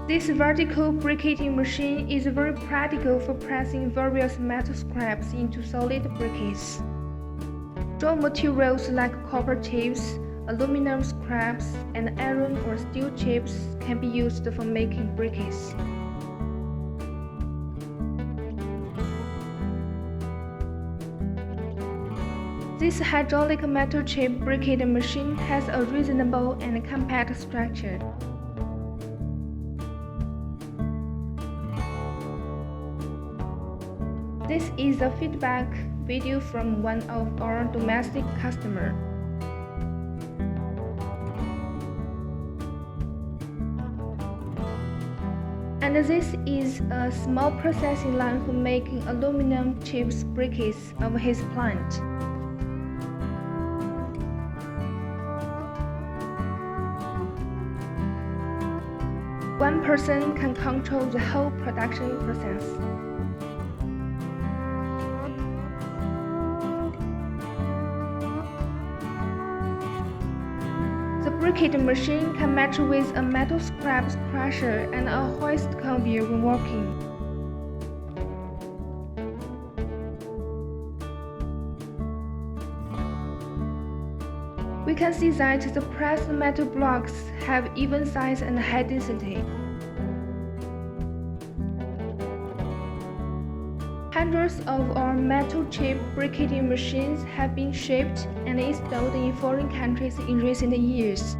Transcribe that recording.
This vertical briquetting machine is very practical for pressing various metal scraps into solid briquettes. Raw materials like copper chips, aluminum scraps, and iron or steel chips can be used for making briquettes. This hydraulic metal chip briquetting machine has a reasonable and compact structure. This is a feedback video from one of our domestic customers. And this is a small processing line for making aluminum chips briquettes of his plant. One person can control the whole production process. The briquetting machine can match with a metal scrap crusher and a hoist conveyor when working. We can see that the pressed metal blocks have even size and high density. Hundreds of our metal chip briquetting machines have been shipped and installed in foreign countries in recent years.